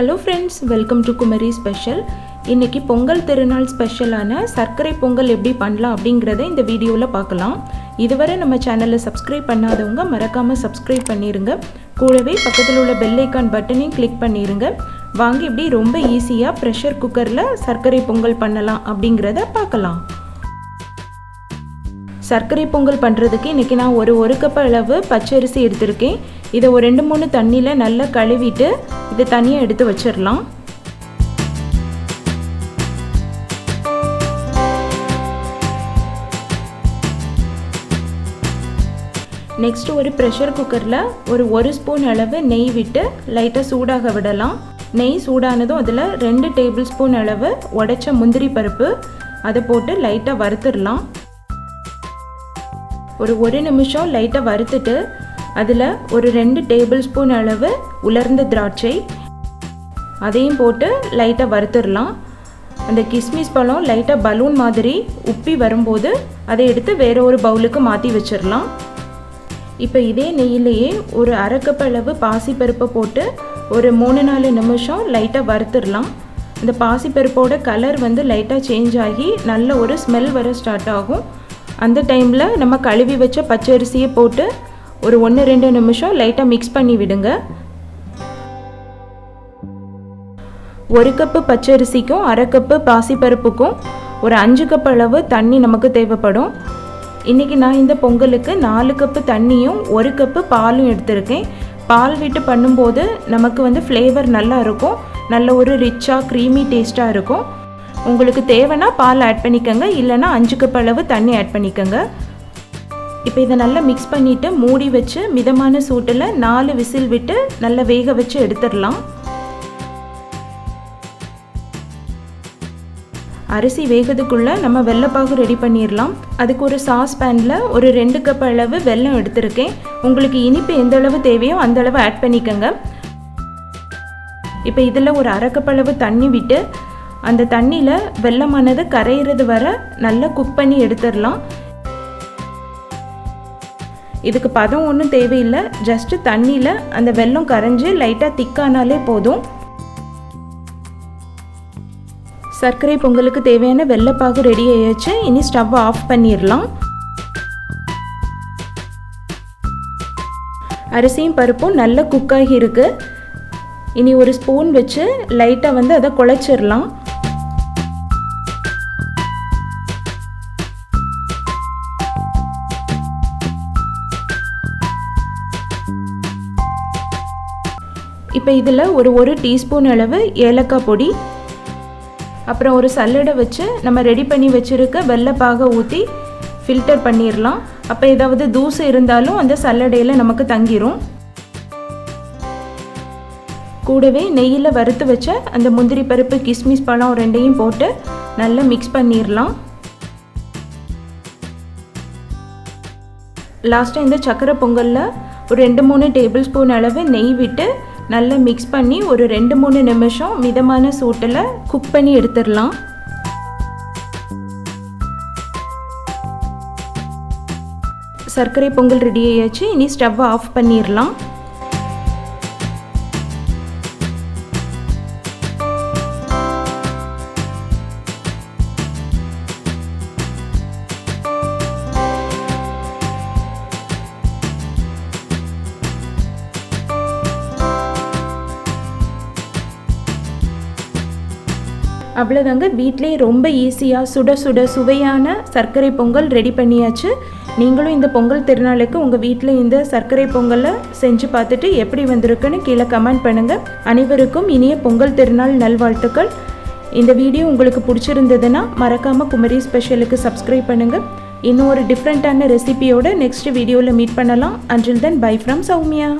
Hello friends, welcome to Kumari Special. இன்னைக்கு பொங்கல் திருநாள் ஸ்பெஷலான சர்க்கரை பொங்கல் எப்படி பண்ணலாம் அப்படிங்கறத இந்த வீடியோல பார்க்கலாம். இதுவரை நம்ம சேனலை சப்ஸ்கிரைப் பண்ணாதவங்க மறக்காம சப்ஸ்கிரைப் பண்ணிருங்க. கூடவே பக்கத்துல உள்ள பெல் ஐகான் பட்டனையும் கிளிக் பண்ணிருங்க. வாங்க இப்படி ரொம்ப ஈஸியா பிரஷர் குக்கர்ல சர்க்கரை பொங்கல் பண்ணலாம் அப்படிங்கறத பார்க்கலாம். சர்க்கரை பொங்கல் பண்றதுக்கு இன்னைக்கு நான் ஒரு கப் அளவு பச்சரிசி எடுத்துர்க்கேன். இத ஒரு 2-3 தண்ணில நல்லா கழுவிட்டு இத தனியா எடுத்து வச்சிரலாம். நெக்ஸ்ட் ஒரு பிரஷர் குக்கர்ல ஒரு ஸ்பூன் அளவு நெய் விட்டு லைட்டா சூடாக விடலாம். நெய் சூடானதும் அதுல 2 டேபிள் ஸ்பூன் அளவு உடைச்ச முந்திரி பருப்பு அத போட்டு லைட்டா வறுத்துறலாம். ஒரு நிமிஷம் லைட்டா வறுத்துட்டு அதுல ஒரு 2 டேபிள் ஸ்பூன் அளவு உலர்ந்த திராட்சை அதையும் போட்டு லைட்டா வறுத்துறலாம். அந்த கிஸ்மிஸ் பழம் லைட்டா பலூன் மாதிரி உப்பி வரும்போது அதை எடுத்து வேற ஒரு பவுலுக்கு மாத்தி வச்சிரலாம். இப்போ இதே நெய்யிலேயே ஒரு அரை கப் அளவு பாசிப்பருப்பு போட்டு ஒரு 3-4 நிமிஷம் லைட்டா வறுத்துறலாம். இந்த பாசிப்பருப்போட கலர் வந்து லைட்டா சேஞ்ச் ஆகி நல்ல ஒரு ஸ்மெல் வர ஸ்டார்ட் ஆகும். அந்த டைம்ல நம்ம கழுவி வச்ச பச்சரிசியை போட்டு ஒரு 1-2 நிமிஷம் லைட்டா மிக்ஸ் பண்ணி விடுங்க. 1 கப் பச்சரிசிக்கும் அரை கப் பாசிப்பருப்புக்கும் ஒரு 5 கப் அளவு தண்ணி நமக்கு தேவைப்படும். இன்னைக்கு நான் இந்த பொங்கலுக்கு 4 கப் தண்ணியும் 1 கப் பாலும் எடுத்துர்க்கேன். பால் விட்டு பண்ணும்போது நமக்கு வந்து ஃப்ளேவர் நல்லா இருக்கும். நல்ல ஒரு ரிச்சா க்ரீமி டேஸ்டா இருக்கும். உங்களுக்கு தேவைனா பால் ஆட் பண்ணிக்கங்க, இல்லனா 5 கப் அளவு தண்ணி ஆட் பண்ணிக்கங்க. இப்போ இத நல்லா மிக்ஸ் பண்ணிட்டு மூடி வச்சு மிதமான சூட்டுல 4 விசில் விட்டு நல்லா வேக வச்சு எடுத்துறலாம். அரிசி வேகிறதுக்குள்ள நம்ம வெல்லப்பாகு ரெடி பண்ணிரலாம். அதுக்கு ஒரு சாஸ் பேன்ல ஒரு 2 கப் அளவு வெல்லம் எடுத்துர்க்கேன். உங்களுக்கு இனிப்பு எந்த அளவு தேவையோ அந்த அளவு ஆட் பண்ணிக்கங்க. இப்போ இதல ஒரு அரை கப் அளவு தண்ணி விட்டு அந்த தண்ணில வெல்லமானது கரையிறது வரை நல்லா குக் பண்ணி எடுத்துறலாம். இதுக்கு பதம் ஒன்றும் தேவையில்லை, ஜஸ்ட் தண்ணில அந்த வெல்லம் கரைஞ்சு லைட்டா திக்கானாலே போதும். சர்க்கரை பொங்கலுக்கு தேவையான வெல்லப்பாகு ரெடி ஆயாச்சு. இனி ஸ்டவ் ஆஃப் பண்ணிரலாம். அரிசியும் பருப்பும் நல்லா குக் ஆகி இருக்கு. இனி ஒரு ஸ்பூன் வச்சு லைட்டா வந்து அதை குழைச்சிரலாம். இப்போ இதில் ஒரு டீஸ்பூன் அளவு ஏலக்காய் பொடி, அப்புறம் ஒரு சல்லடை வச்சு நம்ம ரெடி பண்ணி வச்சுருக்க வெல்லப்பாகை ஊற்றி ஃபில்டர் பண்ணிடலாம். அப்போ ஏதாவது தூசு இருந்தாலும் அந்த சல்லடையில் நமக்கு தங்கிரும். கூடவே நெய்யில் வறுத்து வச்ச அந்த முந்திரி பருப்பு கிஸ்மிஸ் பழம் ரெண்டையும் போட்டு நல்லா மிக்ஸ் பண்ணிடலாம். லாஸ்ட்டாக இந்த சக்கரை பொங்கலில் ஒரு 2-3 டேபிள் ஸ்பூன் அளவு நெய் விட்டு நல்லா மிக்ஸ் பண்ணி ஒரு 2-3 நிமிஷம் மிதமான சூட்டில் குக் பண்ணி எடுத்துடலாம். சர்க்கரை பொங்கல் ரெடி ஆயாச்சு. இனி ஸ்டவ் ஆஃப் பண்ணிடலாம். அவ்வளோதாங்க, வீட்டிலே ரொம்ப ஈஸியாக சுட சுட சுவையான சர்க்கரை பொங்கல் ரெடி பண்ணியாச்சு. நீங்களும் இந்த பொங்கல் திருநாளுக்கு உங்கள் வீட்டில் இந்த சர்க்கரை பொங்கலை செஞ்சு பார்த்துட்டு எப்படி வந்திருக்குன்னு கீழே கமெண்ட் பண்ணுங்கள். அனைவருக்கும் இனிய பொங்கல் திருநாள் நல்வாழ்த்துக்கள். இந்த வீடியோ உங்களுக்கு பிடிச்சிருந்ததுன்னா மறக்காமல் குமரி ஸ்பெஷலுக்கு சப்ஸ்கிரைப் பண்ணுங்கள். இன்னும் ஒரு டிஃப்ரெண்ட்டான ரெசிபியோட நெக்ஸ்ட் வீடியோவில் மீட் பண்ணலாம். Until then bye from Soumya.